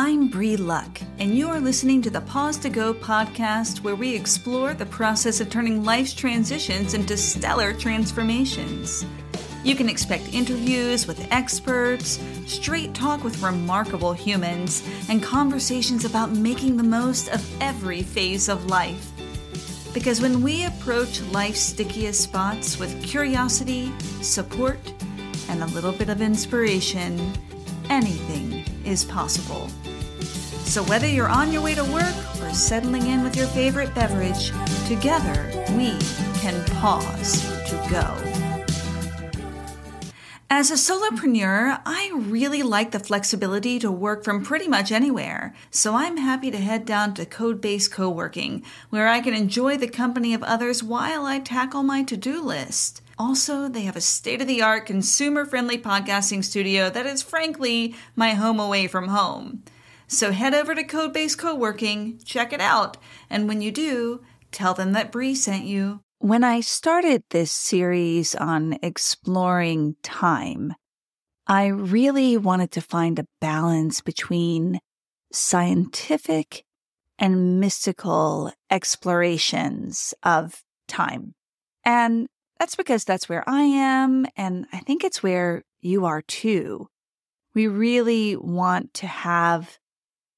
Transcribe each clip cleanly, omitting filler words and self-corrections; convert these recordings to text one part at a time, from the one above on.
I'm Bree Luck, and you are listening to the Pause to Go podcast, where we explore the process of turning life's transitions into stellar transformations. You can expect interviews with experts, straight talk with remarkable humans, and conversations about making the most of every phase of life. Because when we approach life's stickiest spots with curiosity, support, and a little bit of inspiration, anything is possible. So whether you're on your way to work or settling in with your favorite beverage, together we can pause to go. As a solopreneur, I really like the flexibility to work from pretty much anywhere, so I'm happy to head down to Code-Based Co-working, where I can enjoy the company of others while I tackle my to-do list. Also, they have a state-of-the-art, consumer-friendly podcasting studio that is, frankly, my home away from home. So head over to Code-Based Co-working, check it out, and when you do, tell them that Bree sent you. When I started this series on exploring time, I really wanted to find a balance between scientific and mystical explorations of time. And that's because that's where I am, and I think it's where you are too. We really want to have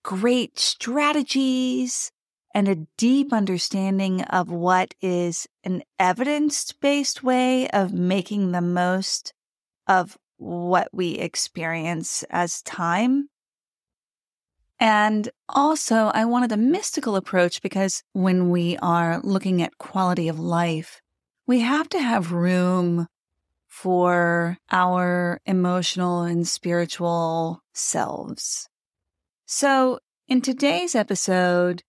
great strategies and a deep understanding of what is an evidence-based way of making the most of what we experience as time. And also, I wanted a mystical approach because when we are looking at quality of life, we have to have room for our emotional and spiritual selves. So in today's episode,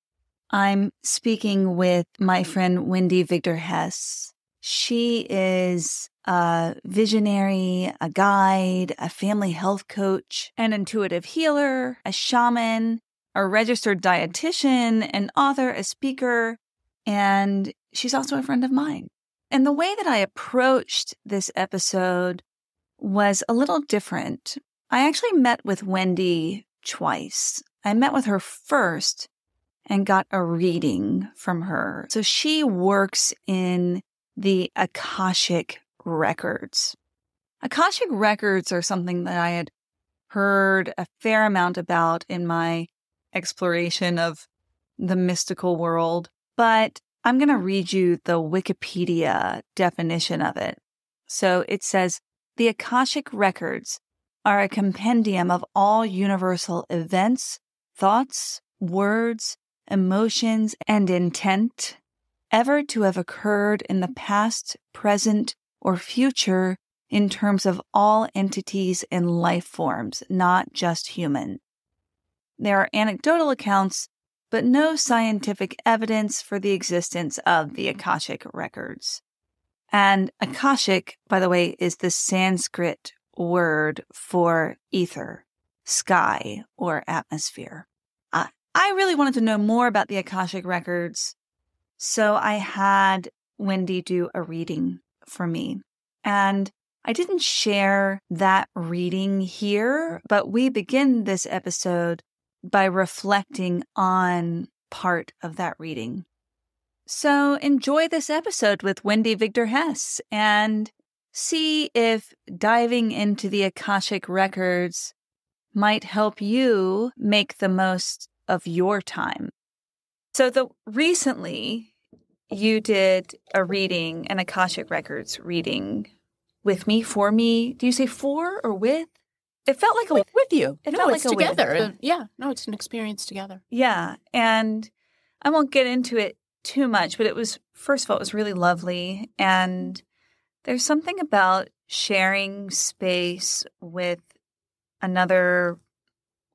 I'm speaking with my friend Wendy Vigdor-Hess. She is a visionary, a guide, a family health coach, an intuitive healer, a shaman, a registered dietitian, an author, a speaker, and she's also a friend of mine. And the way that I approached this episode was a little different. I actually met with Wendy twice. I met with her first and got a reading from her. So she works in the Akashic Records. Akashic Records are something that I had heard a fair amount about in my exploration of the mystical world, but I'm going to read you the Wikipedia definition of it. So it says, the Akashic Records are a compendium of all universal events, thoughts, words, emotions, and intent ever to have occurred in the past, present, or future in terms of all entities and life forms, not just human. There are anecdotal accounts, but no scientific evidence for the existence of the Akashic Records. And Akashic, by the way, is the Sanskrit word for ether, sky, or atmosphere. I really wanted to know more about the Akashic Records, so I had Wendy do a reading for me. And I didn't share that reading here, but we begin this episode by reflecting on part of that reading. So enjoy this episode with Wendy Vigdor-Hess and see if diving into the Akashic Records might help you make the most of your time. So recently you did a reading, an Akashic Records reading with me, for me. Do you say for or with? It felt like with you. It no, felt it's like together. It's an experience together. Yeah. And I won't get into it too much, but first of all, it was really lovely. And there's something about sharing space with another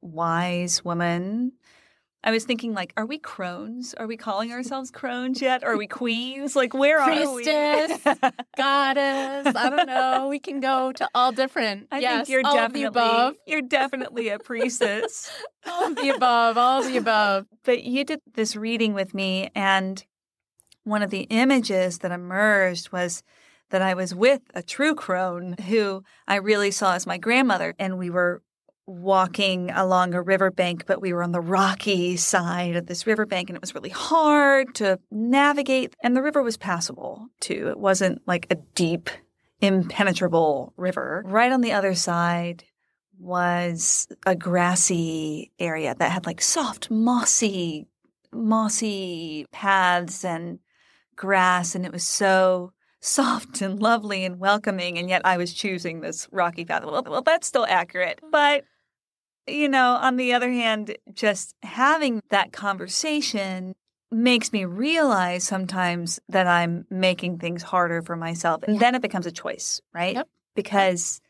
wise woman. I was thinking, like, are we crones? Are we calling ourselves crones yet? Are we queens? Like, where are we? Priestess, goddess, I don't know. We can go to all different. I think you're all of the above. You're definitely a priestess. All of the above, all of the above. But you did this reading with me, and one of the images that emerged was that I was with a true crone who I really saw as my grandmother, and we were walking along a riverbank, but we were on the rocky side of this riverbank, and it was really hard to navigate. And the river was passable, too. It wasn't like a deep, impenetrable river. Right on the other side was a grassy area that had like soft, mossy paths and grass, and it was so soft and lovely and welcoming, and yet I was choosing this rocky path. Well, that's still accurate. But, on the other hand, just having that conversation makes me realize sometimes that I'm making things harder for myself. And then it becomes a choice, right? Yep. Because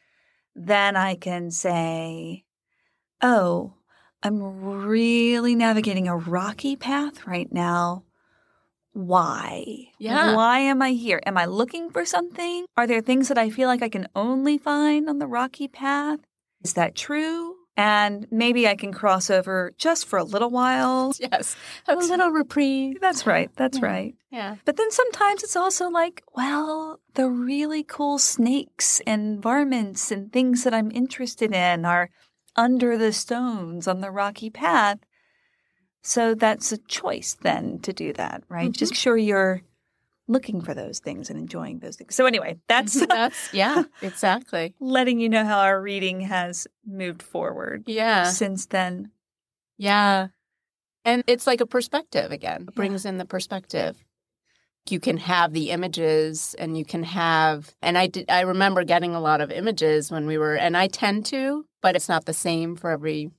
then I can say, oh, I'm really navigating a rocky path right now. Why? Yeah. Why am I here? Am I looking for something? Are there things that I feel like I can only find on the rocky path? Is that true? And maybe I can cross over just for a little while. Yes. Have a little reprieve. That's right. That's right. Yeah. But then sometimes it's also like, well, the really cool snakes and varmints and things that I'm interested in are under the stones on the rocky path. So that's a choice then to do that, right? Just make sure you're looking for those things and enjoying those things. So anyway, that's yeah, exactly. letting you know how our reading has moved forward since then. Yeah. And it's like a perspective again. It brings in the perspective. You can have the images and you can have, and I remember getting a lot of images when we were, and I tend to, but it's not the same for every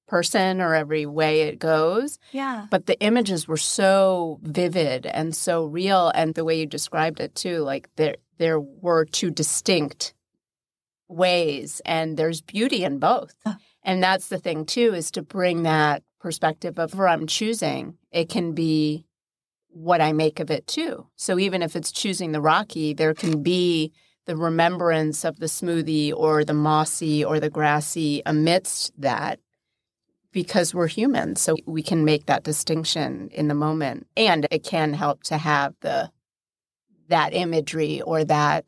person or every way it goes. Yeah. But the images were so vivid and so real. And the way you described it too, like there were two distinct ways and there's beauty in both. And that's the thing too, is to bring that perspective of where I'm choosing. It can be what I make of it too. So even if it's choosing the rocky, there can be the remembrance of the smoothie or the mossy or the grassy amidst that, because we're human. So we can make that distinction in the moment. And it can help to have that imagery or that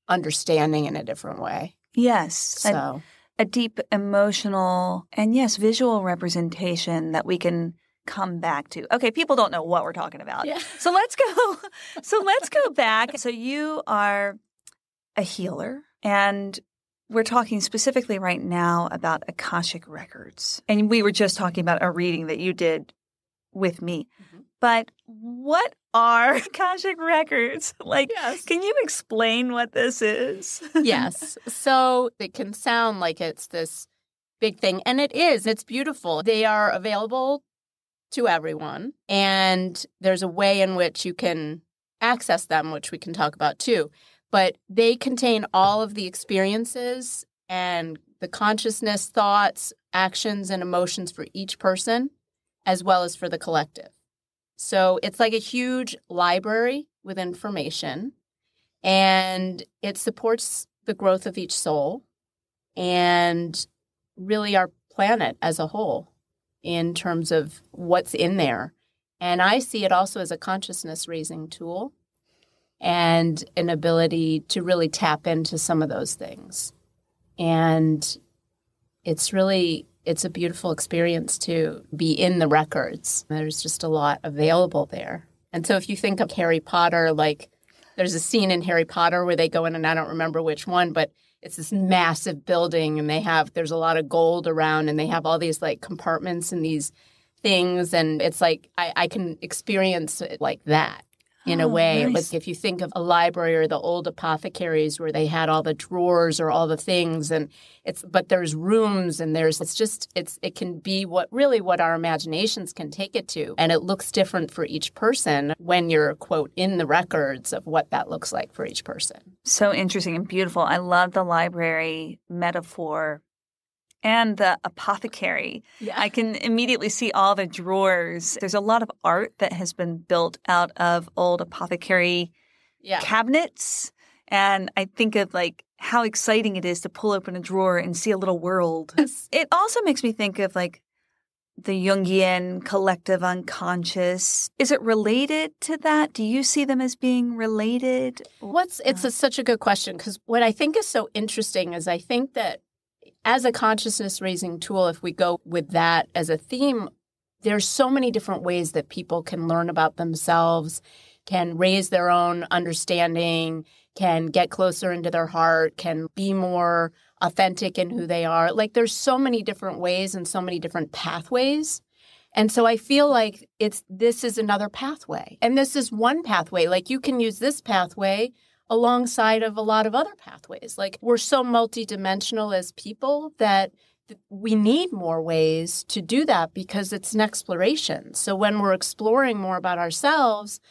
understanding in a different way. Yes. So a deep emotional and yes, visual representation that we can come back to. Okay, people don't know what we're talking about. Yeah. So let's go back. So you are a healer, and we're talking specifically right now about Akashic Records. And we were just talking about a reading that you did with me. Mm-hmm. But what are Akashic Records? Can you explain what this is? Yes. So it can sound like it's this big thing, and it is. It's beautiful. They are available to everyone, and there's a way in which you can access them, which we can talk about too. But they contain all of the experiences and the consciousness, thoughts, actions, and emotions for each person, as well as for the collective. So it's like a huge library with information, and it supports the growth of each soul and really our planet as a whole in terms of what's in there. And I see it also as a consciousness-raising tool and an ability to really tap into some of those things. And it's a beautiful experience to be in the records. There's just a lot available there. And so if you think of Harry Potter, like there's a scene in Harry Potter where they go in, and I don't remember which one, but it's this massive building, and there's a lot of gold around, and they have all these like compartments and these things. And it's like I can experience it like that. In a way, nice. Like if you think of a library or the old apothecaries where they had all the drawers or all the things, but there's rooms and it can be what our imaginations can take it to. And it looks different for each person when you're, quote, in the records of what that looks like for each person. So interesting and beautiful. I love the library metaphor. And the apothecary. Yeah. I can immediately see all the drawers. There's a lot of art that has been built out of old apothecary cabinets. And I think of like how exciting it is to pull open a drawer and see a little world. Yes. It also makes me think of like the Jungian collective unconscious. Is it related to that? Do you see them as being related? It's such a good question, because what I think is so interesting is I think that as a consciousness raising tool, if we go with that as a theme, there's so many different ways that people can learn about themselves, can raise their own understanding, can get closer into their heart, can be more authentic in who they are. Like there's so many different ways and so many different pathways. And so I feel like this is another pathway. And this is one pathway. Like you can use this pathway alongside of a lot of other pathways. Like we're so multidimensional as people that we need more ways to do that because it's an exploration. So when we're exploring more about ourselves,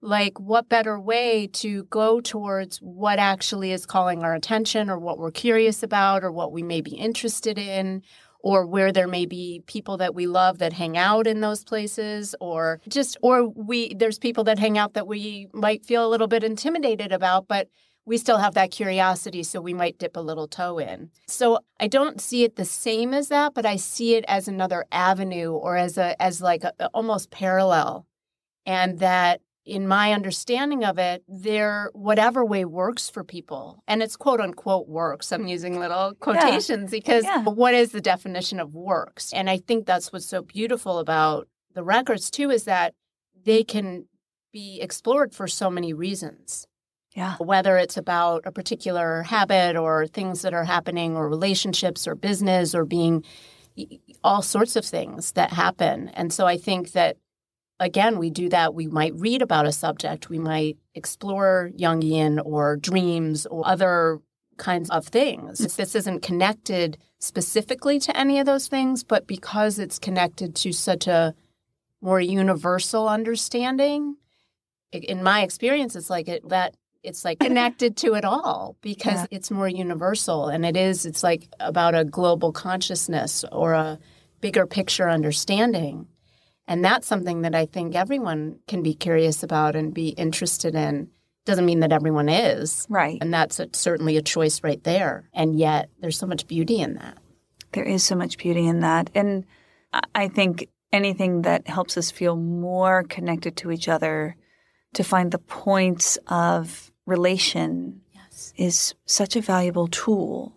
like what better way to go towards what actually is calling our attention or what we're curious about or what we may be interested in, or where there may be people that we love that hang out in those places, or there's people that hang out that we might feel a little bit intimidated about, but we still have that curiosity, so we might dip a little toe in. So I don't see it the same as that, but I see it as another avenue or as like almost parallel. And that in my understanding of it, whatever way works for people, and it's quote unquote works. I'm using little quotations because what is the definition of works? And I think that's what's so beautiful about the records too, is that they can be explored for so many reasons. Yeah. Whether it's about a particular habit or things that are happening or relationships or business or being all sorts of things that happen. And so I think that, again, we do that. We might read about a subject. We might explore Jungian or dreams or other kinds of things. This isn't connected specifically to any of those things, but because it's connected to such a more universal understanding, in my experience, it's like connected to it all because it's more universal. And it's like about a global consciousness or a bigger picture understanding. And that's something that I think everyone can be curious about and be interested in. Doesn't mean that everyone is. Right. And that's certainly a choice right there. And yet there's so much beauty in that. There is so much beauty in that. And I think anything that helps us feel more connected to each other, to find the points of relation, is such a valuable tool.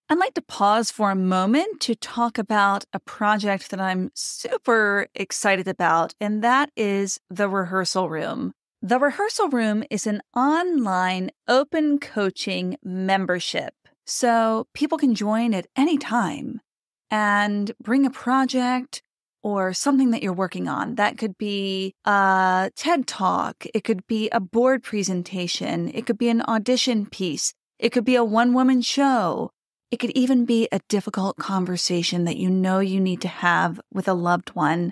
I'd like to pause for a moment to talk about a project that I'm super excited about, and that is the Rehearsal Room. The Rehearsal Room is an online open coaching membership, so people can join at any time and bring a project or something that you're working on. That could be a TED Talk. It could be a board presentation. It could be an audition piece. It could be a one-woman show. It could even be a difficult conversation that you know you need to have with a loved one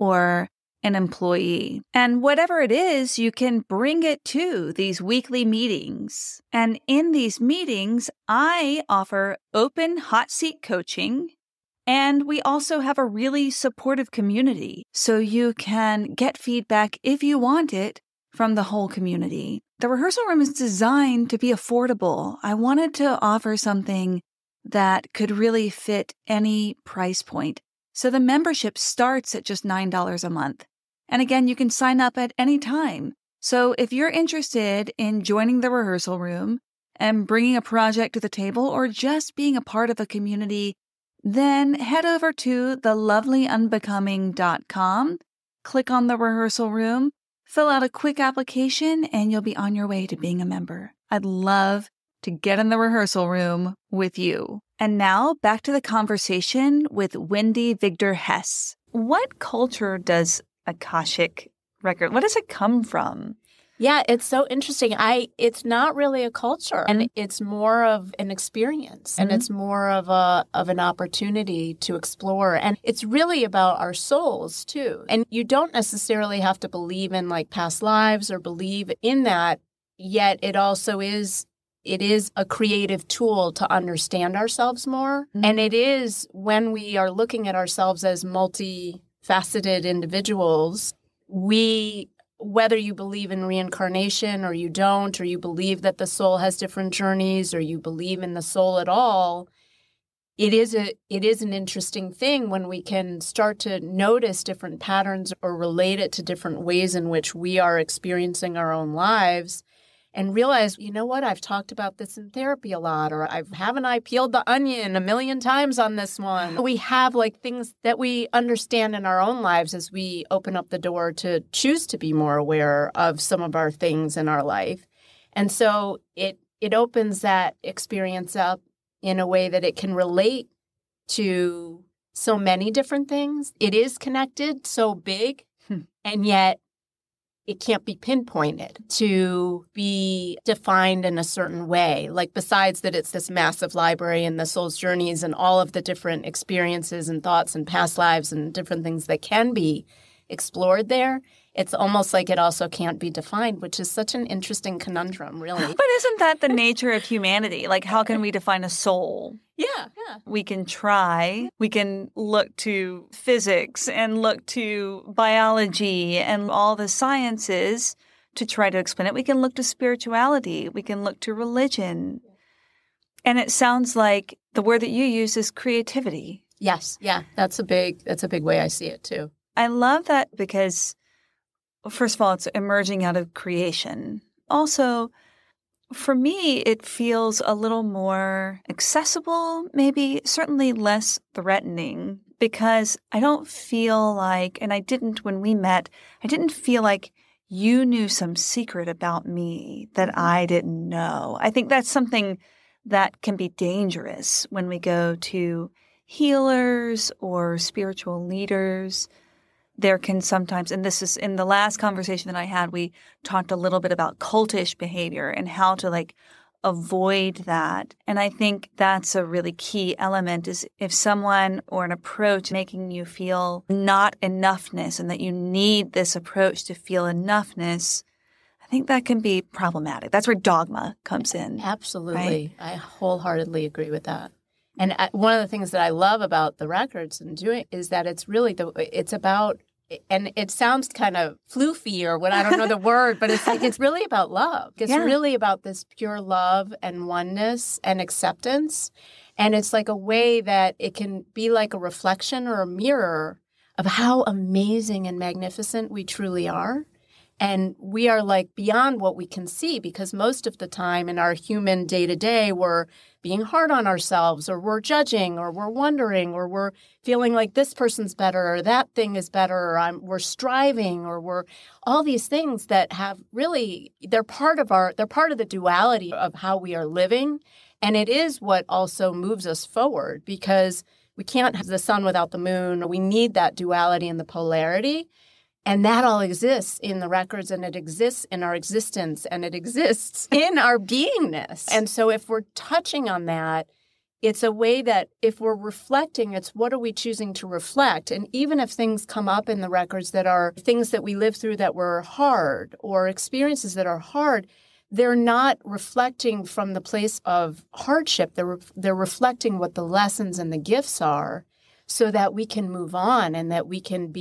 or an employee. And whatever it is, you can bring it to these weekly meetings. And in these meetings, I offer open hot seat coaching. And we also have a really supportive community, so you can get feedback if you want it from the whole community. The Rehearsal Room is designed to be affordable. I wanted to offer something that could really fit any price point. So the membership starts at just $9 a month. And again, you can sign up at any time. So if you're interested in joining the Rehearsal Room and bringing a project to the table or just being a part of a community, then head over to thelovelyunbecoming.com, click on the Rehearsal Room, fill out a quick application, and you'll be on your way to being a member. I'd love to get in the Rehearsal Room with you. And now back to the conversation with Wendy Vigdor-Hess. What culture does Akashic Record, what does it come from? Yeah, it's so interesting. It's not really a culture, and it's more of an experience, and it's more of an opportunity to explore. And it's really about our souls too. And you don't necessarily have to believe in like past lives or believe in that, yet it also is a creative tool to understand ourselves more. Mm-hmm. And it is when we are looking at ourselves as multifaceted individuals, whether you believe in reincarnation or you don't, or you believe that the soul has different journeys, or you believe in the soul at all, it is an interesting thing when we can start to notice different patterns or relate it to different ways in which we are experiencing our own lives. and realize, you know what, I've talked about this in therapy a lot, or haven't I peeled the onion a million times on this one? We have like things that we understand in our own lives as we open up the door to choose to be more aware of some of our things in our life. And so it opens that experience up in a way that it can relate to so many different things. It is connected, so big, and yet it can't be pinpointed to be defined in a certain way. Like besides that it's this massive library and the soul's journeys and all of the different experiences and thoughts and past lives and different things that can be explored there, it's almost like it also can't be defined, which is such an interesting conundrum, really. But isn't that the nature of humanity? Like, how can we define a soul? Yeah. We can try. We can look to physics and look to biology and all the sciences to try to explain it. We can look to spirituality. We can look to religion. And it sounds like the word that you use is creativity. Yes. Yeah. That's a big way I see it too. I love that because, first of all, it's emerging out of creation. Also, for me, it feels a little more accessible, maybe certainly less threatening, because I don't feel like, and I didn't when we met, I didn't feel like you knew some secret about me that I didn't know. I think that's something that can be dangerous when we go to healers or spiritual leaders. There can sometimes, and this is in the last conversation that I had, we talked a little bit about cultish behavior and how to avoid that. And I think that's a really key element is if someone or an approach making you feel not enoughness and that you need this approach to feel enoughness, I think that can be problematic. That's where dogma comes in. Absolutely. Right? I wholeheartedly agree with that. And one of the things that I love about the records and doing is that it's really it's about, and it sounds kind of floofy or what, I don't know the word, but it's really about love. It's really about this pure love and oneness and acceptance. And it's like a way that it can be like a reflection or a mirror of how amazing and magnificent we truly are. And we are like beyond what we can see because most of the time in our human day-to-day, we're being hard on ourselves or we're judging or we're wondering or we're feeling like this person's better or that thing is better or we're striving or we're all these things that have really, they're part of the duality of how we are living. And it is what also moves us forward because we can't have the sun without the moon. We need that duality and the polarity. And that all exists in the records, and it exists in our existence, and it exists in our beingness. And so if we're touching on that, it's a way that if we're reflecting, it's what are we choosing to reflect? And even if things come up in the records that are things that we lived through that were hard or experiences that are hard, they're not reflecting from the place of hardship. They're reflecting what the lessons and the gifts are so that we can move on and that we can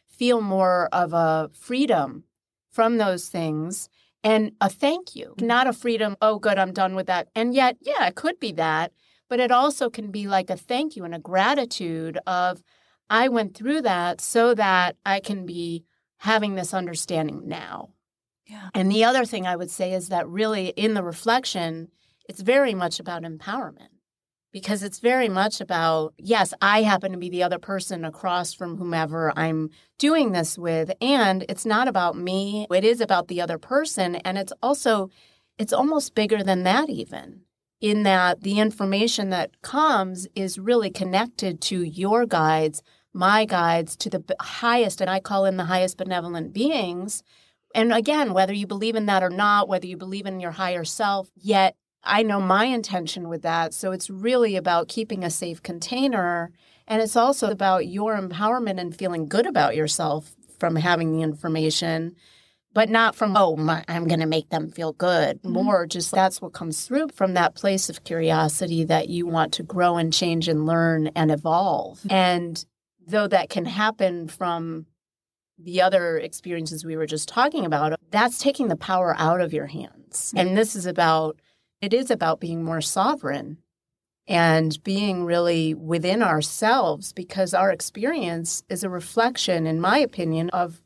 feel more of a freedom from those things and a thank you, not a freedom, oh, good, I'm done with that. And yet, yeah, it could be that, but it also can be like a thank you and a gratitude of I went through that so that I can be having this understanding now. Yeah. And the other thing I would say is that really in the reflection, it's very much about empowerment. Because it's very much about, yes, I happen to be the other person across from whomever I'm doing this with. And it's not about me. It is about the other person. And it's almost bigger than that even, in that the information that comes is really connected to your guides, my guides, to the highest, and I call in the highest benevolent beings. And again, whether you believe in that or not, whether you believe in your higher self, yet I know my intention with that. So it's really about keeping a safe container. And it's also about your empowerment and feeling good about yourself from having the information, but not from, I'm going to make them feel good. Mm-hmm. More just that's what comes through from that place of curiosity that you want to grow and change and learn and evolve. Mm-hmm. And though that can happen from the other experiences we were just talking about, that's taking the power out of your hands. Mm-hmm. And it is about being more sovereign and being really within ourselves because our experience is a reflection, in my opinion, of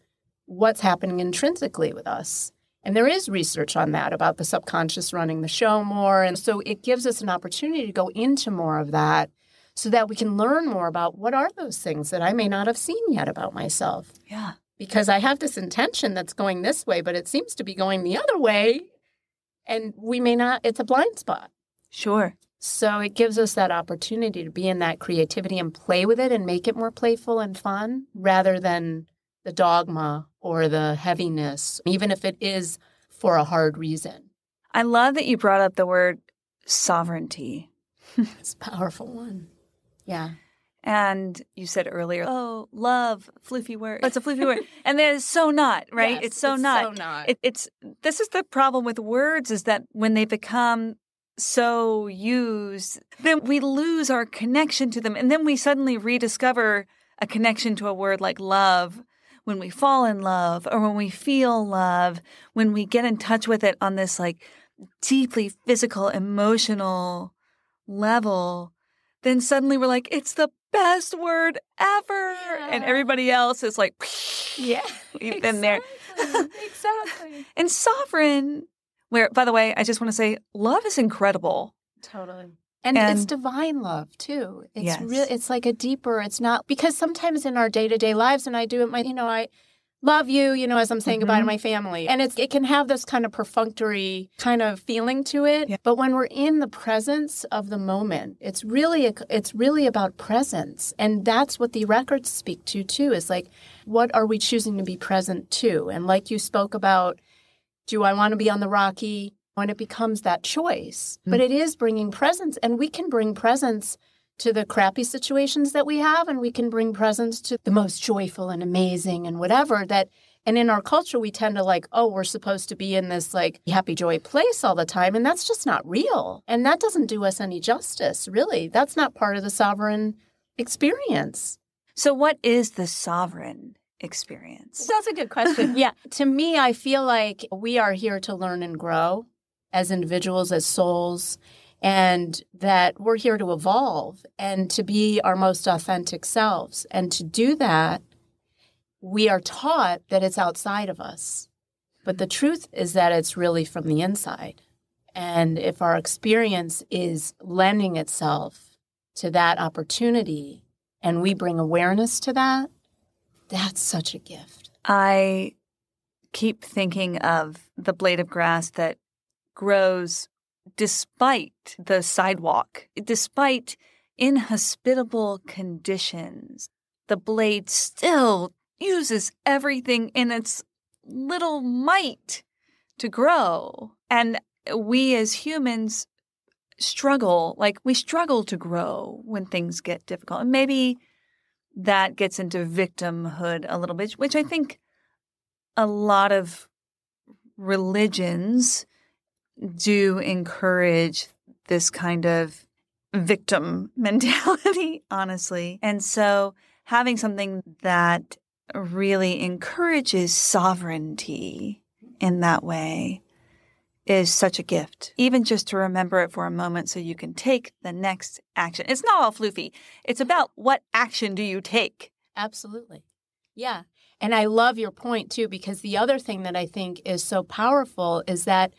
what's happening intrinsically with us. And there is research on that about the subconscious running the show more. And so it gives us an opportunity to go into more of that so that we can learn more about what are those things that I may not have seen yet about myself. Yeah. Because I have this intention that's going this way, but it seems to be going the other way. And we may not, it's a blind spot. Sure. So it gives us that opportunity to be in that creativity and play with it and make it more playful and fun rather than the dogma or the heaviness, even if it is for a hard reason. I love that you brought up the word sovereignty. It's a powerful one. Yeah. And you said earlier, oh, love, floofy word. It's a floofy word. And then it's so not, right? Yes, it's so not. This is the problem with words is that when they become so used, then we lose our connection to them. And then we suddenly rediscover a connection to a word like love when we fall in love or when we feel love, when we get in touch with it on this like deeply physical, emotional level, then suddenly we're like, it's the best word ever. Yeah. And everybody else is like, yeah, we've been there. Exactly. And sovereign, where, by the way, I just want to say, love is incredible. Totally. And it's divine love, too. It's yes. really, it's like a deeper, it's not, because sometimes in our day-to-day lives, and I do it, I love you, as I'm saying goodbye to my family. And it can have this kind of perfunctory kind of feeling to it. Yeah. But when we're in the presence of the moment, it's really about presence. And that's what the records speak to, too, is like, what are we choosing to be present to? And like you spoke about, do I want to be on the rocky? When it becomes that choice. But it is bringing presence. And we can bring presence to the crappy situations that we have, and we can bring presence to the most joyful and amazing and whatever that. And in our culture, we tend to like, oh, we're supposed to be in this like happy, joy place all the time. And that's just not real. And that doesn't do us any justice, really. That's not part of the sovereign experience. So what is the sovereign experience? That's a good question. Yeah. To me, I feel like we are here to learn and grow as individuals, as souls, and that we're here to evolve and to be our most authentic selves. And to do that, we are taught that it's outside of us. But the truth is that it's really from the inside. And if our experience is lending itself to that opportunity and we bring awareness to that, that's such a gift. I keep thinking of the blade of grass that grows despite the sidewalk, despite inhospitable conditions. The blade still uses everything in its little might to grow. And we as humans struggle to grow when things get difficult. And maybe that gets into victimhood a little bit, which I think a lot of religions do encourage this kind of victim mentality, honestly. And so having something that really encourages sovereignty in that way is such a gift, even just to remember it for a moment so you can take the next action. It's not all floofy. It's about what action do you take? Absolutely. Yeah. And I love your point, too, because the other thing that I think is so powerful is that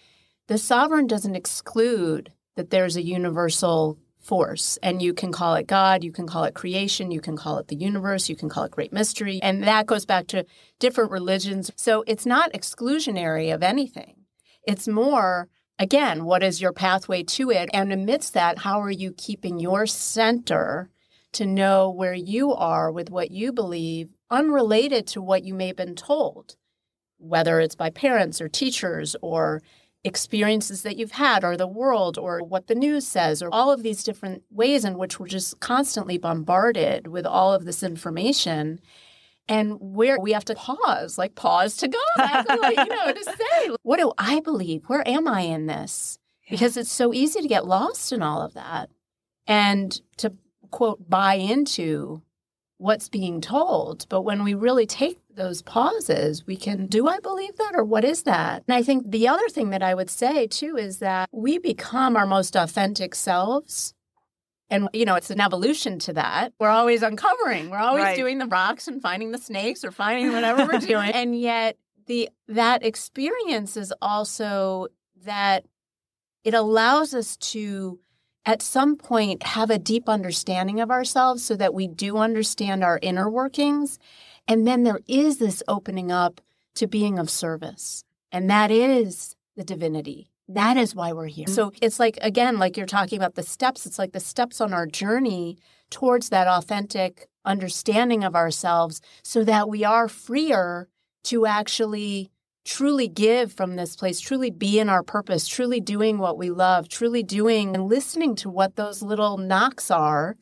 the sovereign doesn't exclude that there's a universal force. And you can call it God, you can call it creation, you can call it the universe, you can call it great mystery. And that goes back to different religions. So it's not exclusionary of anything. It's more, again, what is your pathway to it? And amidst that, how are you keeping your center to know where you are with what you believe, unrelated to what you may have been told, whether it's by parents or teachers or experiences that you've had or the world or what the news says or all of these different ways in which we're just constantly bombarded with all of this information. And where we have to pause to God, to say, what do I believe? Where am I in this? Because it's so easy to get lost in all of that and to, quote, buy into what's being told. But when we really take those pauses, we can, do I believe that or what is that? And I think the other thing that I would say, too, is that we become our most authentic selves. And, it's an evolution to that. We're always uncovering. We're always doing the rocks and finding the snakes or finding whatever we're doing. And yet that experience is also that it allows us to, at some point, have a deep understanding of ourselves so that we do understand our inner workings. And then there is this opening up to being of service. And that is the divinity. That is why we're here. So it's like, again, like you're talking about the steps, it's like the steps on our journey towards that authentic understanding of ourselves so that we are freer to actually truly give from this place, truly be in our purpose, truly doing what we love, truly doing and listening to what those little knocks are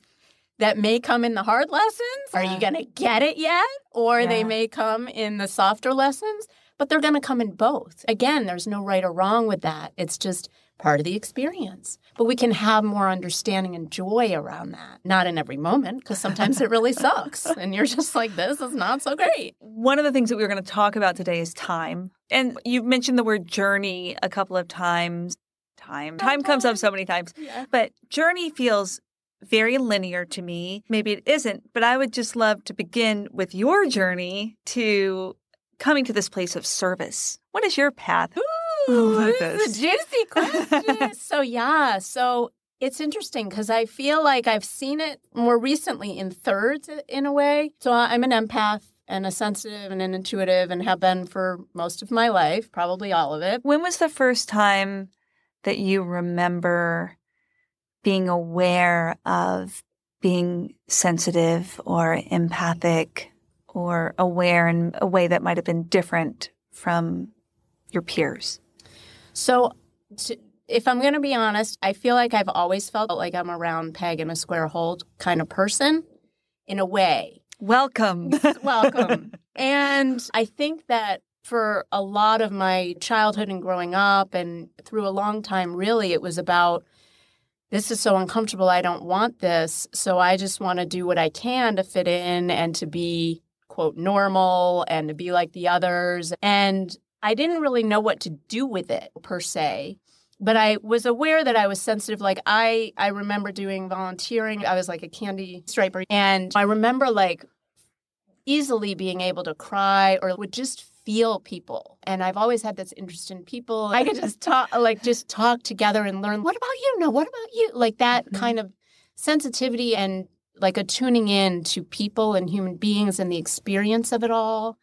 that may come in the hard lessons. Are you going to get it yet? Or they may come in the softer lessons, but they're going to come in both. Again, there's no right or wrong with that. It's just part of the experience. But we can have more understanding and joy around that. Not in every moment, because sometimes it really sucks. And you're just like, this is not so great. One of the things that we were going to talk about today is time. And you've mentioned the word journey a couple of times. Time comes up so many times. Yeah. But journey feels very linear to me. Maybe it isn't, but I would just love to begin with your journey to coming to this place of service. What is your path? Ooh, this is a juicy question. So it's interesting because I feel like I've seen it more recently in thirds in a way. So I'm an empath and a sensitive and an intuitive and have been for most of my life, probably all of it. When was the first time that you remember being aware of being sensitive or empathic or aware in a way that might have been different from your peers? So if I'm going to be honest, I feel like I've always felt like I'm a round peg in a square hole kind of person in a way. Welcome. Welcome. And I think that for a lot of my childhood and growing up and through a long time, really, it was about, this is so uncomfortable. I don't want this. So I just want to do what I can to fit in and to be, quote, normal and to be like the others. And I didn't really know what to do with it per se, but I was aware that I was sensitive. Like I remember doing volunteering. I was like a candy striper. And I remember like easily being able to cry or would just feel people. And I've always had this interest in people. I could just talk together and learn, what about you? No, what about you? Like that kind of sensitivity and like a tuning in to people and human beings and the experience of it all.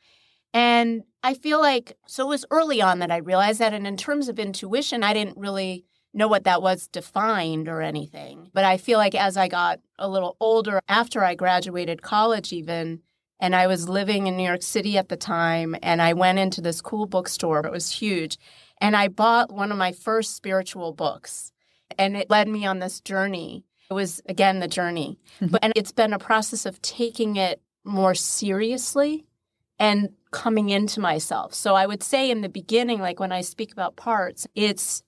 And I feel like, so it was early on that I realized that. And in terms of intuition, I didn't really know what that was defined or anything. But I feel like as I got a little older, after I graduated college even, and I was living in New York City at the time, and I went into this cool bookstore. It was huge. And I bought one of my first spiritual books. And it led me on this journey. It was, again, the journey. And it's been a process of taking it more seriously and coming into myself. So I would say in the beginning, like when I speak about parts, it's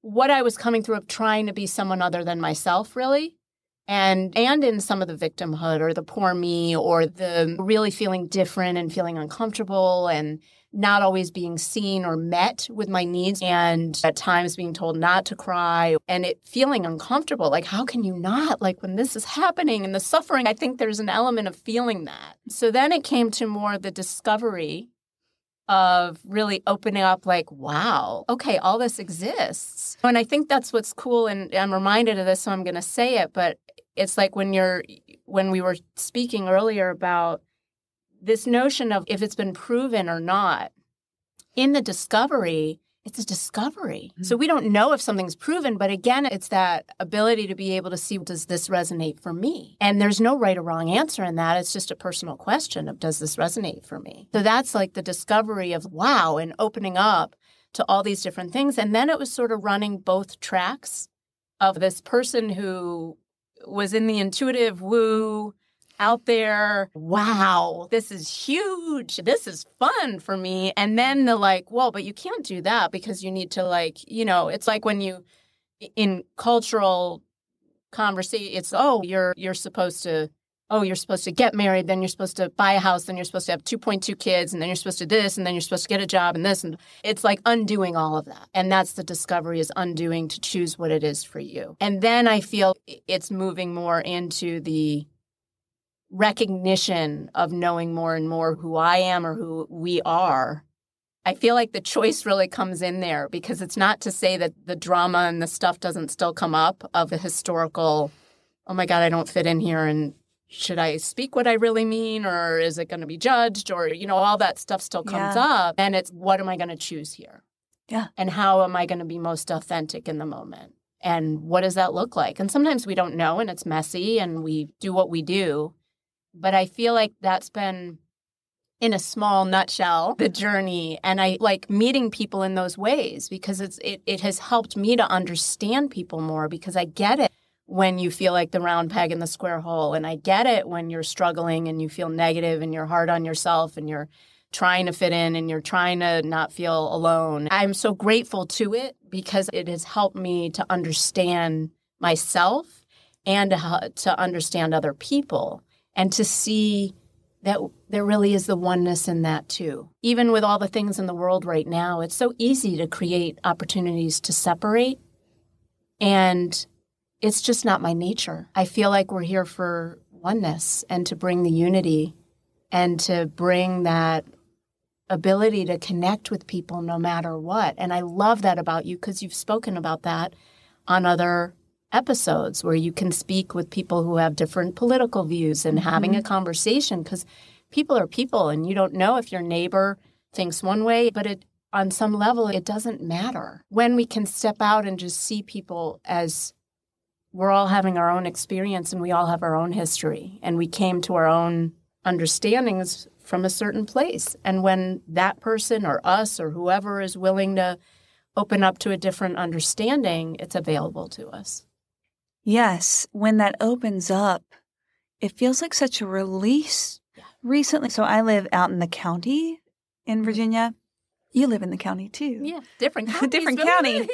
what I was coming through of trying to be someone other than myself, really. And in some of the victimhood or the poor me or the really feeling different and feeling uncomfortable and not always being seen or met with my needs and at times being told not to cry and it feeling uncomfortable. Like, how can you not? Like when this is happening and the suffering, I think there's an element of feeling that. So then it came to more the discovery of really opening up like, wow, okay, all this exists. And I think that's what's cool. And I'm reminded of this, so I'm going to say it, but it's like when we were speaking earlier about this notion of if it's been proven or not, in the discovery, it's a discovery. Mm-hmm. So we don't know if something's proven, but again, it's that ability to be able to see, does this resonate for me? And there's no right or wrong answer in that. It's just a personal question of, does this resonate for me? So that's like the discovery of wow and opening up to all these different things. And then it was sort of running both tracks of this person who was in the intuitive woo, out there, wow, this is huge. This is fun for me. And then they're like, well, but you can't do that because you need to like, it's like when you, in cultural conversation, it's, you're supposed to get married, then you're supposed to buy a house, then you're supposed to have 2.2 kids, and then you're supposed to do this, and then you're supposed to get a job and this. And it's like undoing all of that. And that's the discovery, is undoing to choose what it is for you. And then I feel it's moving more into the recognition of knowing more and more who I am or who we are I feel like the choice really comes in there, because it's not to say that the drama and the stuff doesn't still come up of a historical, oh my God, I don't fit in here, and should I speak what I really mean, or is it going to be judged, or, all that stuff still comes up. And it's, what am I going to choose here? Yeah. And how am I going to be most authentic in the moment? And what does that look like? And sometimes we don't know, and it's messy, and we do what we do. But I feel like that's been, in a small nutshell, the journey. And I like meeting people in those ways, because it has helped me to understand people more, because I get it when you feel like the round peg in the square hole. And I get it when you're struggling and you feel negative and you're hard on yourself and you're trying to fit in and you're trying to not feel alone. I'm so grateful to it, because it has helped me to understand myself and to understand other people, and to see that there really is the oneness in that too. Even with all the things in the world right now, it's so easy to create opportunities to separate, and it's just not my nature. I feel like we're here for oneness, and to bring the unity, and to bring that ability to connect with people no matter what. And I love that about you, because you've spoken about that on other episodes, where you can speak with people who have different political views and having a conversation, because people are people, and you don't know if your neighbor thinks one way, but on some level, it doesn't matter. When we can step out and just see people as we're all having our own experience, and we all have our own history, and we came to our own understandings from a certain place. And when that person or us or whoever is willing to open up to a different understanding, it's available to us. Yes, when that opens up, it feels like such a release. Recently, so I live out in the county in Virginia. You live in the county too. Yeah, different county. Different county.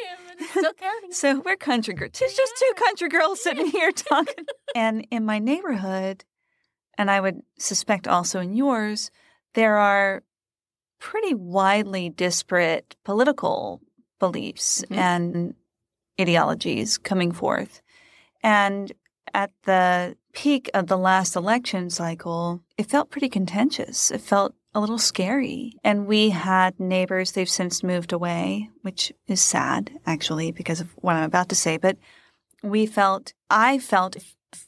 Still county. So we're country girls. It's just two country girls sitting here talking. And in my neighborhood, and I would suspect also in yours, there are pretty widely disparate political beliefs and ideologies coming forth. And at the peak of the last election cycle, it felt pretty contentious. It felt a little scary. And we had neighbors, they've since moved away, which is sad, actually, because of what I'm about to say. But I felt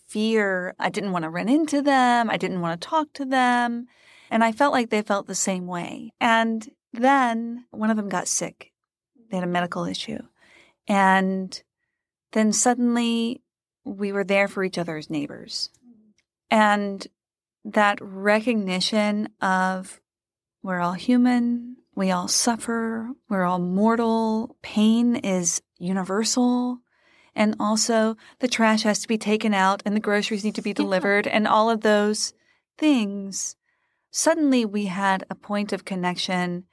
fear. I didn't want to run into them. I didn't want to talk to them. And I felt like they felt the same way. And then one of them got sick. They had a medical issue. And then suddenly we were there for each other as neighbors. And that recognition of we're all human, we all suffer, we're all mortal, pain is universal. And also the trash has to be taken out and the groceries need to be delivered and all of those things. Suddenly we had a point of connection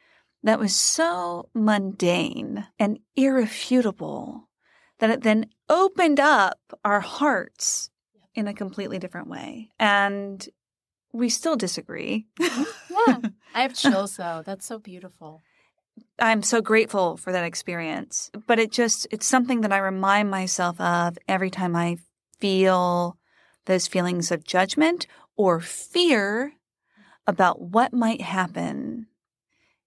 that was so mundane and irrefutable that it then opened up our hearts in a completely different way. And we still disagree. Yeah. I have chills, though. That's so beautiful. I'm so grateful for that experience. But it's something that I remind myself of every time I feel those feelings of judgment or fear about what might happen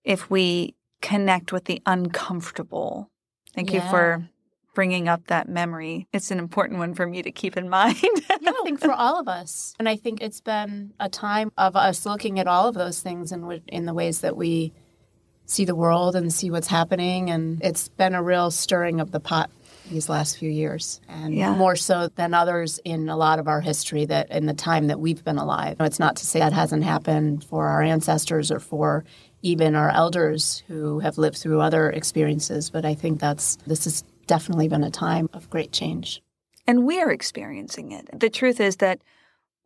if we connect with the uncomfortable. Thank you for bringing up that memory. It's an important one for me to keep in mind. Yeah, I think for all of us. And I think it's been a time of us looking at all of those things in the ways that we see the world and see what's happening. And it's been a real stirring of the pot these last few years, and more so than others in a lot of our history that in the time that we've been alive. It's not to say that hasn't happened for our ancestors or for even our elders who have lived through other experiences, but I think this has definitely been a time of great change. And we are experiencing it. The truth is that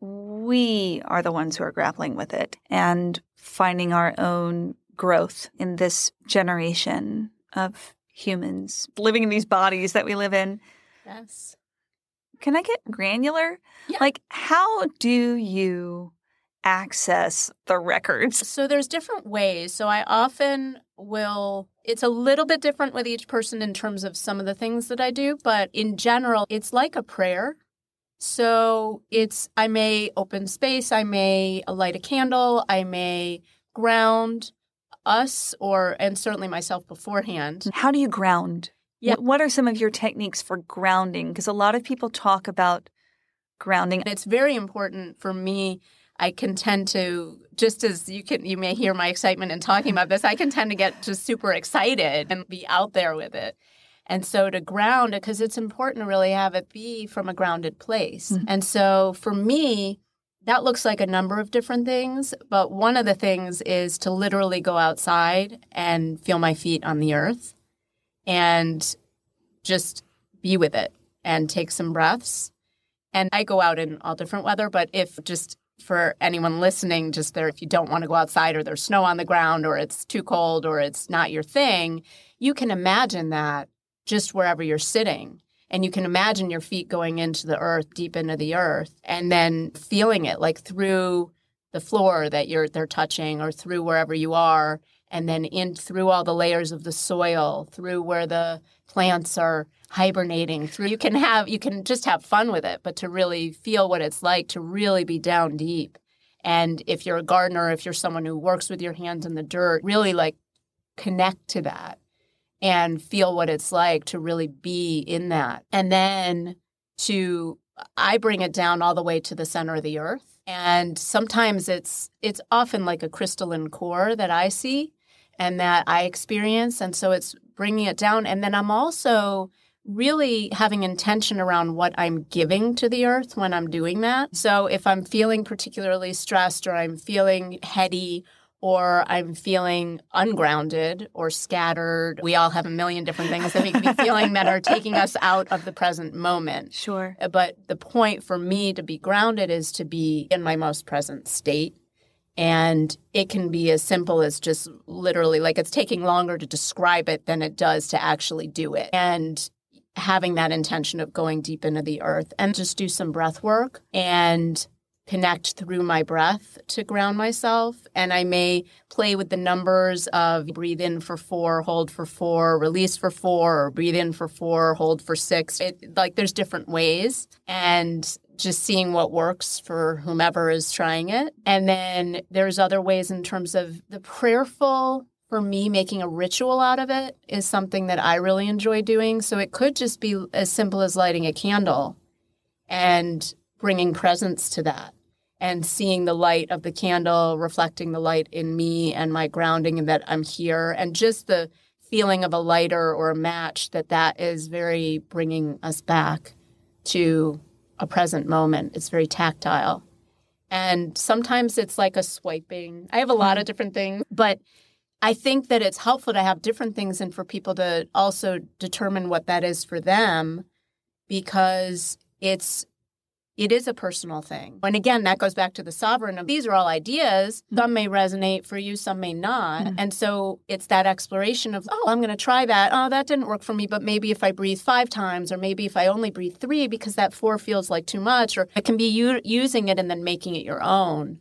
we are the ones who are grappling with it and finding our own growth in this generation of humans living in these bodies that we live in. Yes. Can I get granular? Yeah. Like, how do you access the records? So there's different ways. So I often it's a little bit different with each person in terms of some of the things that I do, but in general, it's like a prayer. So I may open space, I may light a candle, I may ground, us and certainly myself beforehand. How do you ground? Yeah. What are some of your techniques for grounding? Because a lot of people talk about grounding. It's very important for me. I can tend to, just as you may hear my excitement in talking about this, I can tend to get just super excited and be out there with it. And so to ground it, because it's important to really have it be from a grounded place. Mm-hmm. And so for me, that looks like a number of different things. But one of the things is to literally go outside and feel my feet on the earth and just be with it and take some breaths. And I go out in all different weather, but if just for anyone listening, just there, if you don't want to go outside or there's snow on the ground or it's too cold or it's not your thing, you can imagine that just wherever you're sitting. And you can imagine your feet going into the earth, deep into the earth, and then feeling it like through the floor that they're touching or through wherever you are, and then in through all the layers of the soil, through where the plants are hibernating through. You can just have fun with it, but to really feel what it's like to really be down deep. And if you're a gardener, if you're someone who works with your hands in the dirt, really like connect to that and feel what it's like to really be in that. And then I bring it down all the way to the center of the earth. And sometimes it's often like a crystalline core that I see and that I experience. And so it's bringing it down. And then I'm also really having intention around what I'm giving to the earth when I'm doing that. So if I'm feeling particularly stressed or I'm feeling heady or I'm feeling ungrounded or scattered, we all have a million different things that we can be feeling that are taking us out of the present moment. Sure. But the point for me to be grounded is to be in my most present state. And it can be as simple as just literally, like it's taking longer to describe it than it does to actually do it. And having that intention of going deep into the earth and just do some breath work and connect through my breath to ground myself. And I may play with the numbers of breathe in for 4, hold for 4, release for 4, or breathe in for 4, hold for 6. There's different ways. And just seeing what works for whomever is trying it. And then there's other ways in terms of the prayerful. For me, making a ritual out of it is something that I really enjoy doing. So it could just be as simple as lighting a candle and bringing presence to that and seeing the light of the candle, reflecting the light in me and my grounding and that I'm here. And just the feeling of a lighter or a match that is very bringing us back to a present moment. It's very tactile. And sometimes it's like a swiping. I have a lot of different things, but I think that it's helpful to have different things and for people to also determine what that is for them because it is a personal thing. And again, that goes back to the sovereign. These are all ideas. Some may resonate for you, some may not. Mm-hmm. And so it's that exploration of, I'm going to try that. Oh, that didn't work for me, but maybe if I breathe 5 times or maybe if I only breathe 3 because that 4 feels like too much. Or it can be using it and then making it your own.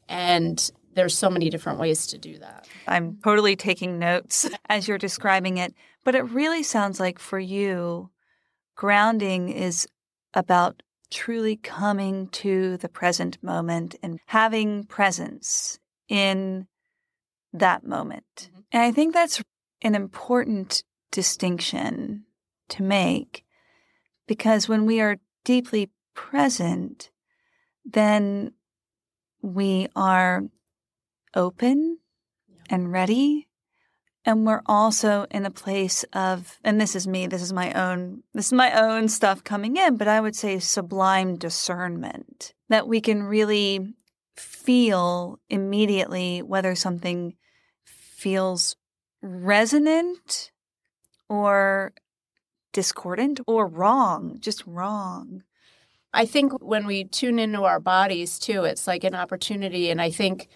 And there's so many different ways to do that. I'm totally taking notes as you're describing it. But it really sounds like for you, grounding is about truly coming to the present moment and having presence in that moment. Mm-hmm. And I think that's an important distinction to make because when we are deeply present, then we are open and ready. And we're also in a place of, and this is me, this is my own stuff coming in, but I would say sublime discernment that we can really feel immediately whether something feels resonant or discordant or wrong, just wrong. I think when we tune into our bodies too, it's like an opportunity. And I think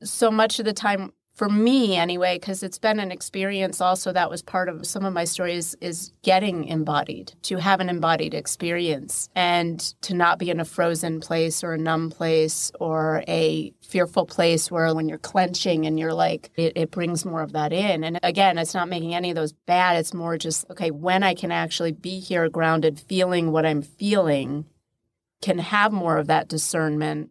so much of the time, for me anyway, because it's been an experience also that was part of some of my stories is getting embodied, to have an embodied experience and to not be in a frozen place or a numb place or a fearful place where when you're clenching and you're like, it brings more of that in. And again, it's not making any of those bad. It's more just, okay, when I can actually be here grounded, feeling what I'm feeling, can have more of that discernment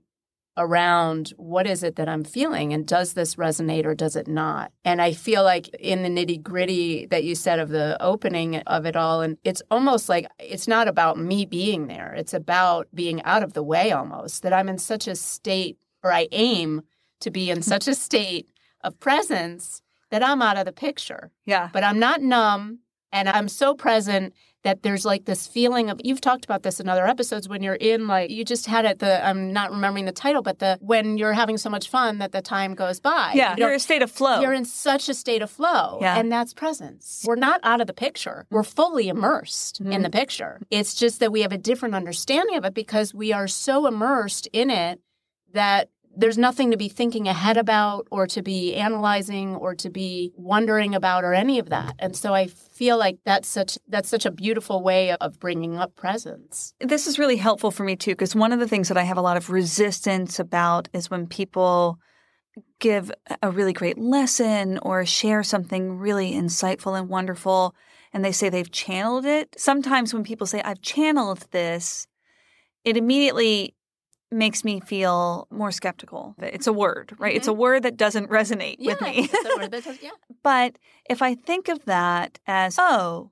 around what is it that I'm feeling and does this resonate or does it not? And I feel like in the nitty-gritty that you said of the opening of it all, and it's almost like it's not about me being there. It's about being out of the way almost, that I'm in such a state, or I aim to be in such a state of presence that I'm out of the picture. Yeah. But I'm not numb, and I'm so present that there's like this feeling of, you've talked about this in other episodes, when you're in like, you just had it, I'm not remembering the title, but when you're having so much fun that the time goes by. Yeah, you're in a state of flow. You're in such a state of flow. Yeah. And that's presence. We're not out of the picture. We're fully immersed in the picture. It's just that we have a different understanding of it because we are so immersed in it that there's nothing to be thinking ahead about or to be analyzing or to be wondering about or any of that. And so I feel like that's such a beautiful way of bringing up presence. This is really helpful for me too, because one of the things that I have a lot of resistance about is when people give a really great lesson or share something really insightful and wonderful, and they say they've channeled it. Sometimes when people say, I've channeled this, it immediately makes me feel more skeptical. It's a word, right? It's a word that doesn't resonate with me. It's a word that does, yeah. But if I think of that as,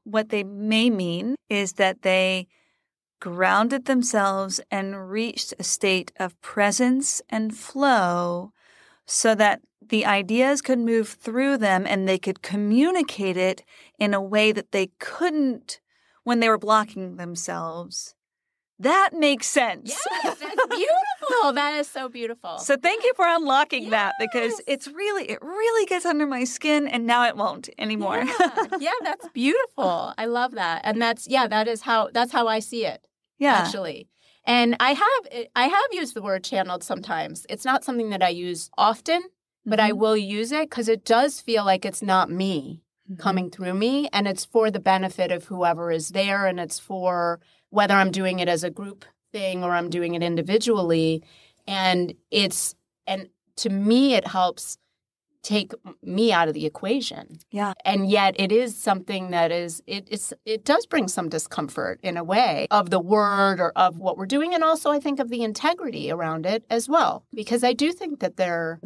what they may mean is that they grounded themselves and reached a state of presence and flow so that the ideas could move through them and they could communicate it in a way that they couldn't when they were blocking themselves. That makes sense. Yes, that's beautiful. That is so beautiful. So thank you for unlocking that, because it really gets under my skin, and now it won't anymore. Yeah, that's beautiful. I love that. And that's how I see it. Yeah. Actually. And I have used the word channeled sometimes. It's not something that I use often, but I will use it because it does feel like it's not me coming through me, and it's for the benefit of whoever is there, and it's for whether I'm doing it as a group thing or I'm doing it individually. And to me, it helps take me out of the equation. Yeah. And yet it is something that it does bring some discomfort in a way of the word or of what we're doing. And also I think of the integrity around it as well, because I do think that there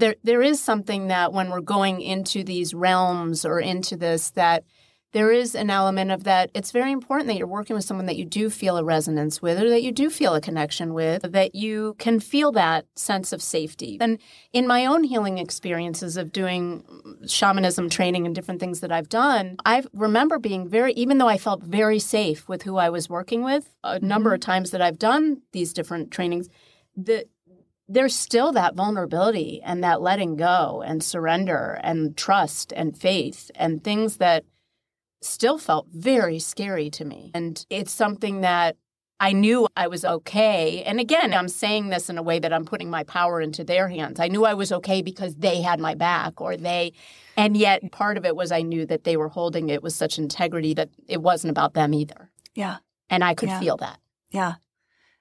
is something that when we're going into these realms or into this, that there is an element of that. It's very important that you're working with someone that you do feel a resonance with or that you do feel a connection with, that you can feel that sense of safety. And in my own healing experiences of doing shamanism training and different things that I've done, I remember being even though I felt very safe with who I was working with, a number of times that I've done these different trainings, there's still that vulnerability and that letting go and surrender and trust and faith and things that still felt very scary to me. And it's something that I knew I was okay. And again, I'm saying this in a way that I'm putting my power into their hands. I knew I was okay because they had my back and yet part of it was I knew that they were holding it with such integrity that it wasn't about them either. Yeah. And I could feel that. Yeah.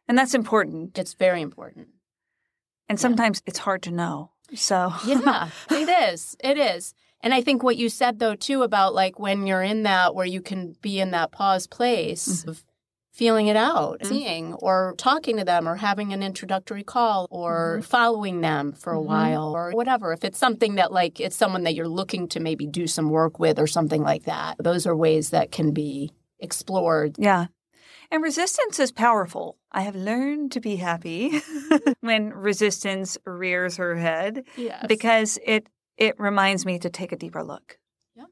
And that's important. It's very important. And sometimes it's hard to know. So yeah, it is. It is. And I think what you said, though, too, about like when you're in that, where you can be in that pause place of feeling it out, seeing or talking to them or having an introductory call or following them for a while or whatever. If it's something that like it's someone that you're looking to maybe do some work with or something like that, those are ways that can be explored. Yeah. And resistance is powerful. I have learned to be happy when resistance rears her head because it reminds me to take a deeper look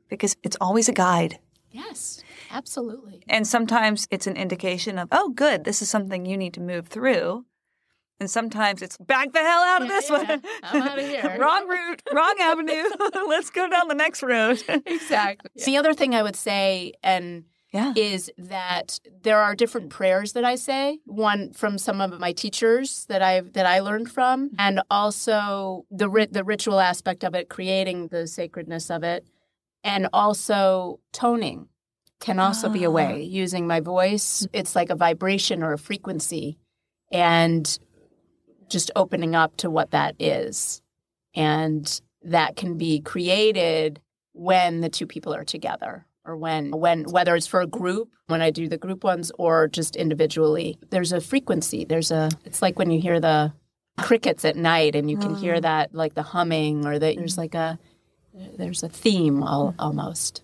because it's always a guide. Yes, absolutely. And sometimes it's an indication of, oh, good, this is something you need to move through. And sometimes it's back the hell out of this one. I'm out of here. Wrong route, wrong avenue. Let's go down the next road. Exactly. The other thing I would say is that there are different prayers that I say. One from some of my teachers that I learned from, and also the ritual aspect of it, creating the sacredness of it, and also toning can also be a way, using my voice. It's like a vibration or a frequency, and just opening up to what that is. And that can be created when the two people are together. Or when whether it's for a group, when I do the group ones, or just individually, there's a frequency. It's like when you hear the crickets at night, and you can hear that, like the humming, or there's a theme almost.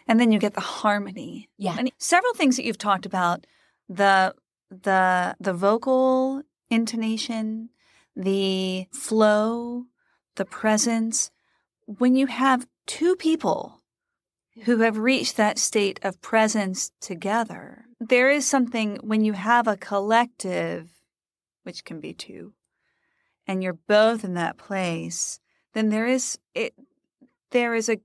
And then you get the harmony. Yeah. And several things that you've talked about, the vocal intonation, the flow, the presence. When you have two people who have reached that state of presence together, there is something when you have a collective, which can be two, and you're both in that place, then there is a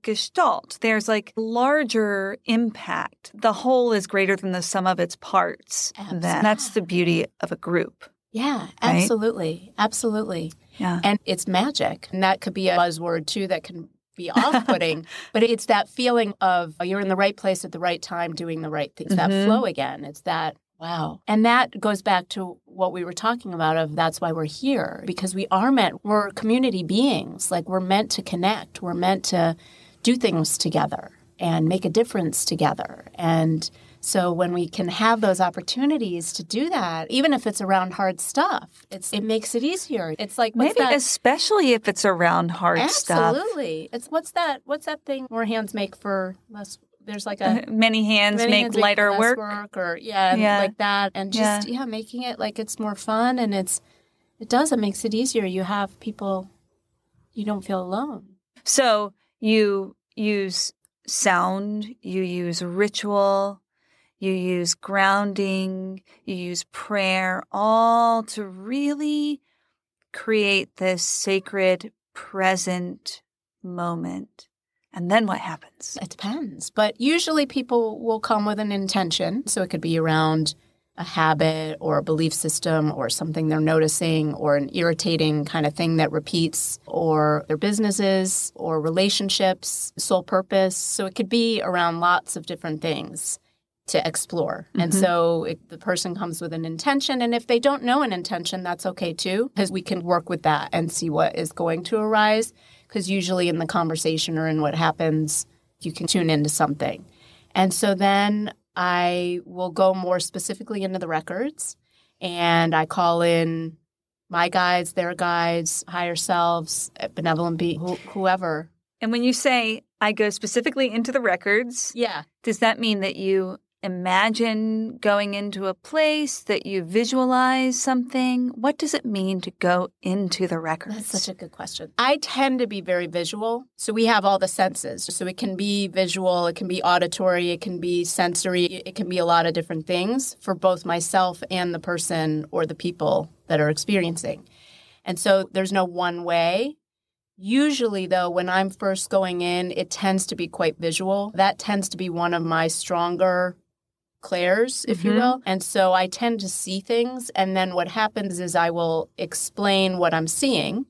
gestalt. There's like larger impact. The whole is greater than the sum of its parts. That's the beauty of a group. Yeah, right? Absolutely. Absolutely. Yeah. And it's magic. And that could be a buzzword too that can be off-putting. But it's that feeling of you're in the right place at the right time doing the right things. That flow again. It's that, wow. And that goes back to what we were talking about of that's why we're here. Because we're community beings. Like we're meant to connect. We're meant to do things together and make a difference together. And so when we can have those opportunities to do that, even if it's around hard stuff, it makes it easier. It's like especially if it's around hard stuff. Absolutely. It's what's that thing more hands make for less? There's like a many hands make lighter work, or like that, and just making it like it's more fun, and it makes it easier. You have people, you don't feel alone. So you use sound, you use ritual. You use grounding, you use prayer, all to really create this sacred present moment. And then what happens? It depends. But usually people will come with an intention. So it could be around a habit or a belief system or something they're noticing or an irritating kind of thing that repeats or their businesses or relationships, soul purpose. So it could be around lots of different things to explore. And so the person comes with an intention. And if they don't know an intention, that's okay too, because we can work with that and see what is going to arise. Because usually in the conversation or in what happens, you can tune into something. And so then I will go more specifically into the records and I call in my guides, their guides, higher selves, benevolent beings, whoever. And when you say I go specifically into the records, does that mean that you imagine going into a place, that you visualize something? What does it mean to go into the records? That's such a good question. I tend to be very visual. So we have all the senses. So it can be visual, it can be auditory, it can be sensory, it can be a lot of different things for both myself and the person or the people that are experiencing. And so there's no one way. Usually, though, when I'm first going in, it tends to be quite visual. That tends to be one of my stronger clairs, if you will. And so I tend to see things. And then what happens is I will explain what I'm seeing.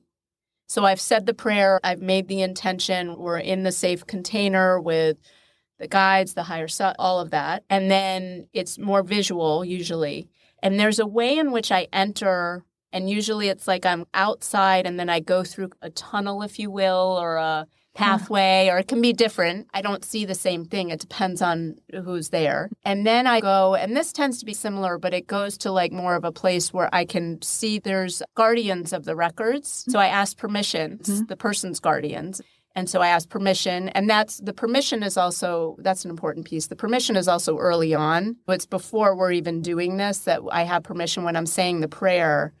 So I've said the prayer, I've made the intention, we're in the safe container with the guides, the higher self, all of that. And then it's more visual, usually. And there's a way in which I enter. And usually it's like I'm outside and then I go through a tunnel, if you will, or a pathway, or it can be different. I don't see the same thing. It depends on who's there. And then I go, and this tends to be similar, but it goes to like more of a place where I can see there's guardians of the records. So I ask permission, the person's guardians. And so I ask permission, and the permission is also, that's an important piece. The permission is also early on. It's before we're even doing this that I have permission when I'm saying the prayer.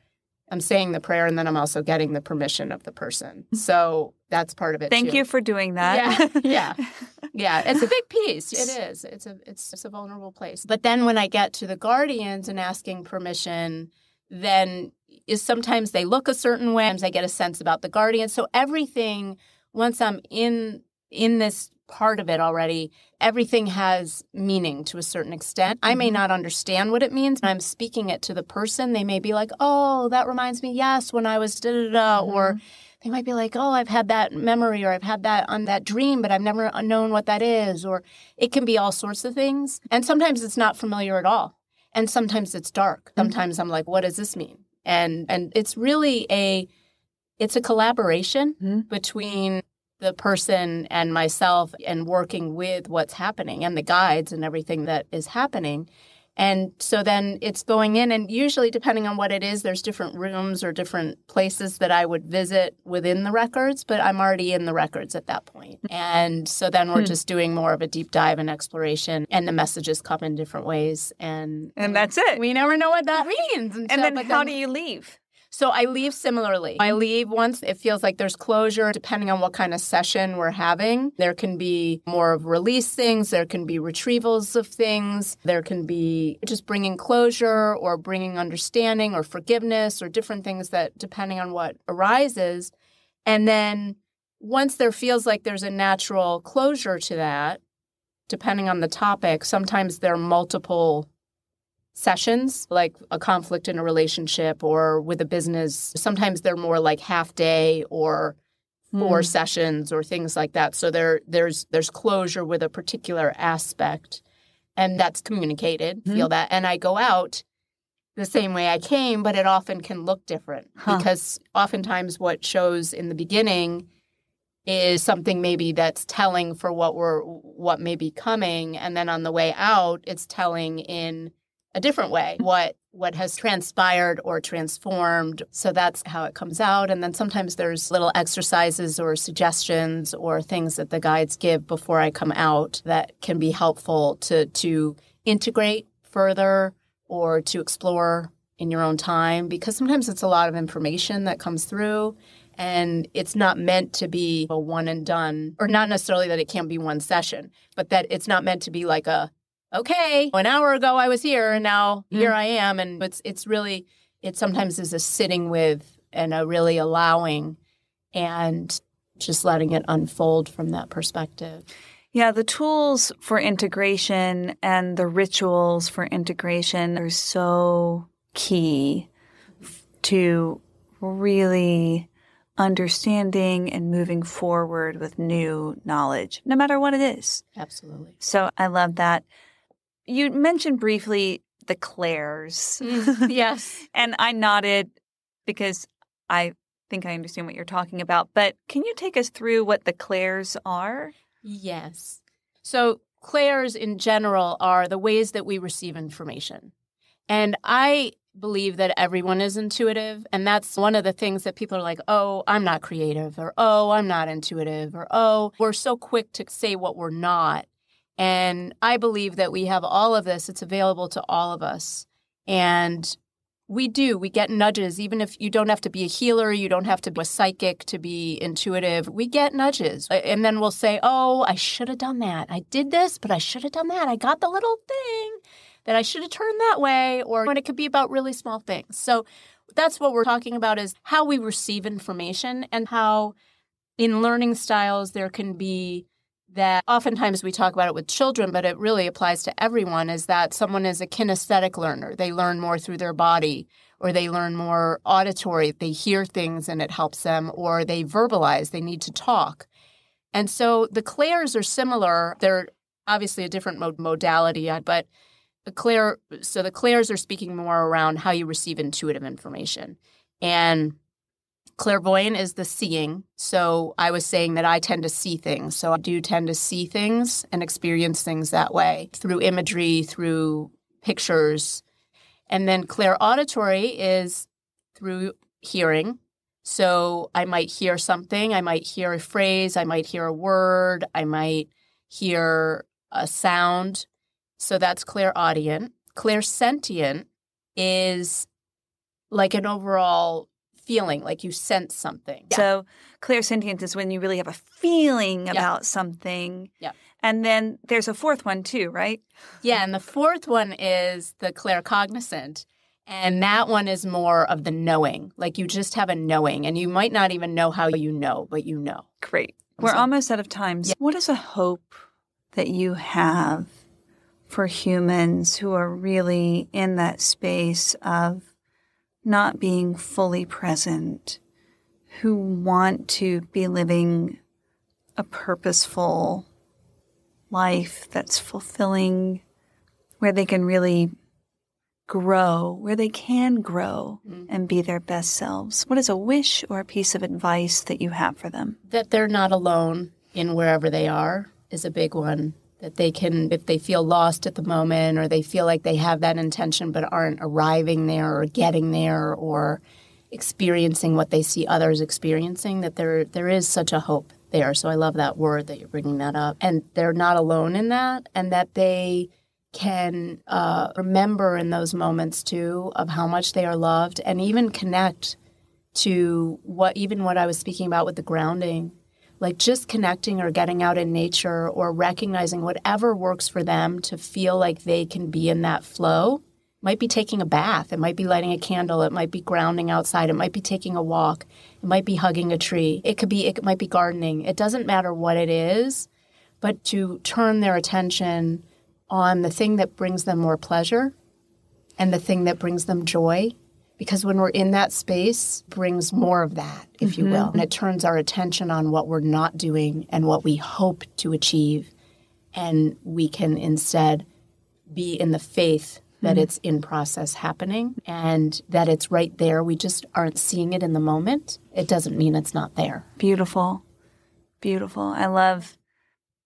I'm saying the prayer, and then I'm also getting the permission of the person. So that's part of it, Thank you for doing that. Yeah. It's a big piece. It is. It's a vulnerable place. But then when I get to the guardians and asking permission, then sometimes they look a certain way. Sometimes I get a sense about the guardians. So everything, once I'm in this part of it already, everything has meaning to a certain extent. I may not understand what it means. I'm speaking it to the person. They may be like, oh, that reminds me, yes, when I was da-da-da, or they might be like, oh, I've had that memory, or I've had that on that dream, but I've never known what that is, or it can be all sorts of things. And sometimes it's not familiar at all. And sometimes it's dark. Sometimes I'm like, what does this mean? And it's really it's a collaboration between the person and myself and working with what's happening and the guides and everything that is happening. And so then it's going in, and usually depending on what it is, there's different rooms or different places that I would visit within the records, but I'm already in the records at that point. And so then we're just doing more of a deep dive and exploration, and the messages come in different ways. And that's it. We never know what that means. And then how do you leave? So I leave similarly. I leave once it feels like there's closure, depending on what kind of session we're having. There can be more of release things. There can be retrievals of things. There can be just bringing closure or bringing understanding or forgiveness or different things that depending on what arises. And then once there feels like there's a natural closure to that, depending on the topic, sometimes there are multiple sessions, like a conflict in a relationship or with a business. Sometimes they're more like half day or 4 sessions or things like that. So there's closure with a particular aspect, and that's communicated. Feel that, and I go out the same way I came, but it often can look different because oftentimes what shows in the beginning is something maybe that's telling for what may be coming, and then on the way out, it's telling in a different way, what has transpired or transformed. So that's how it comes out. And then sometimes there's little exercises or suggestions or things that the guides give before I come out that can be helpful to integrate further or to explore in your own time, because sometimes it's a lot of information that comes through. And it's not meant to be a one and done, or not necessarily that it can't be one session, but that it's not meant to be like okay, an hour ago I was here and now here I am. And it sometimes is a sitting with and a really allowing and just letting it unfold from that perspective. Yeah, the tools for integration and the rituals for integration are so key to really understanding and moving forward with new knowledge, no matter what it is. Absolutely. So I love that. You mentioned briefly the clairs. Yes. And I nodded because I think I understand what you're talking about. But can you take us through what the clairs are? Yes. So clairs in general are the ways that we receive information. And I believe that everyone is intuitive. And that's one of the things that people are like, oh, I'm not creative, or oh, I'm not intuitive, or oh, we're so quick to say what we're not. And I believe that we have all of this. It's available to all of us. And we get nudges. Even if you don't have to be a healer, you don't have to be a psychic to be intuitive. We get nudges. And then we'll say, oh, I should have done that. I did this, but I should have done that. I got the little thing that I should have turned that way. Or when it could be about really small things. So that's what we're talking about, is how we receive information, and how in learning styles there can be that oftentimes we talk about it with children, but it really applies to everyone, is that someone is a kinesthetic learner. They learn more through their body, or they learn more auditory. They hear things and it helps them, or they verbalize. They need to talk. And so the clairs are similar. They're obviously a different modality, but the clairs are speaking more around how you receive intuitive information. And clairvoyant is the seeing. So I was saying that I tend to see things. So I do tend to see things and experience things that way, through imagery, through pictures. And then clairauditory is through hearing. So I might hear something. I might hear a phrase. I might hear a word. I might hear a sound. So that's clairaudient. Clairsentient is like an overall feeling, like you sense something. Yeah. So clairsentient is when you really have a feeling about something. Yeah. And then there's a fourth one too, right? Yeah, and the fourth one is the claircognizant. And that one is more of the knowing. Like you just have a knowing, and you might not even know how you know, but you know. Great. We're almost out of time. Yeah. What is a hope that you have for humans who are really in that space of not being fully present, who want to be living a purposeful life that's fulfilling, where they can really grow, where they can grow and be their best selves? What is a wish or a piece of advice that you have for them? That they're not alone in wherever they are is a big one. that they can, if they feel lost at the moment or they feel like they have that intention but aren't arriving there or getting there or experiencing what they see others experiencing, that there is such a hope there. So I love that word that you're bringing that up. And they're not alone in that, and that they can remember in those moments too of how much they are loved, and even connect to what I was speaking about with the grounding, like just connecting or getting out in nature or recognizing whatever works for them to feel like they can be in that flow. It might be taking a bath. It might be lighting a candle. It might be grounding outside. It might be taking a walk. It might be hugging a tree. It might be gardening. It doesn't matter what it is, but to turn their attention on the thing that brings them more pleasure and the thing that brings them joy. Because when we're in that space, brings more of that, if you will. And it turns our attention on what we're not doing and what we hope to achieve. And we can instead be in the faith that it's in process happening and that it's right there. We just aren't seeing it in the moment. It doesn't mean it's not there. Beautiful. Beautiful. I love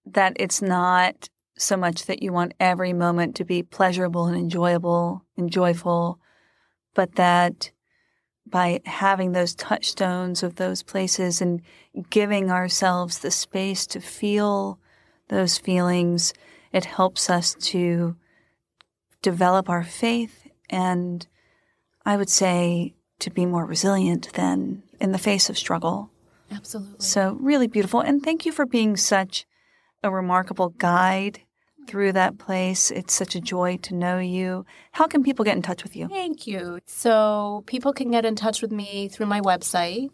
that it's not so much that you want every moment to be pleasurable and enjoyable and joyful, but that by having those touchstones of those places and giving ourselves the space to feel those feelings, it helps us to develop our faith and, I would say, to be more resilient than in the face of struggle. Absolutely. So really beautiful. And thank you for being such a remarkable guide through that place. It's such a joy to know you. How can people get in touch with you? Thank you. So people can get in touch with me through my website,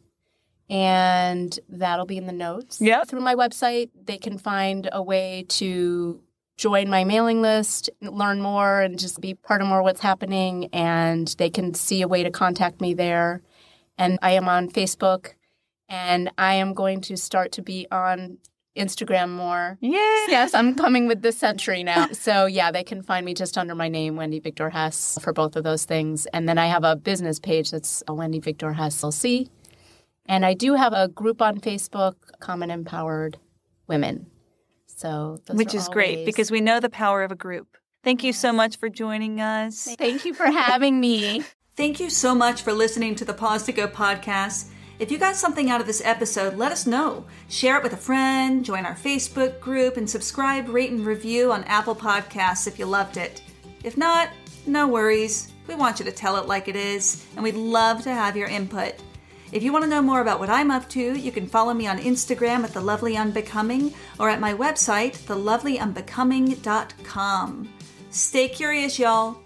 and that'll be in the notes. Yeah. Through my website, they can find a way to join my mailing list, learn more, and just be part of more what's happening. And they can see a way to contact me there. And I am on Facebook, and I am going to start to be on Instagram more. Yes. Yes, I'm coming with this century now. So yeah, they can find me just under my name, Wendy Vigdor-Hess, for both of those things. And then I have a business page that's Wendy Vigdor-Hess LC. And I do have a group on Facebook, Common Empowered Women. So those Which is great ways. because we know the power of a group. Thank you so much for joining us. Thank you for having me. Thank you so much for listening to the Pause to Go podcast. If you got something out of this episode, let us know. Share it with a friend, join our Facebook group, and subscribe, rate, and review on Apple Podcasts if you loved it. If not, no worries. We want you to tell it like it is, and we'd love to have your input. If you want to know more about what I'm up to, you can follow me on Instagram at The Lovely Unbecoming or at my website, thelovelyunbecoming.com. Stay curious, y'all.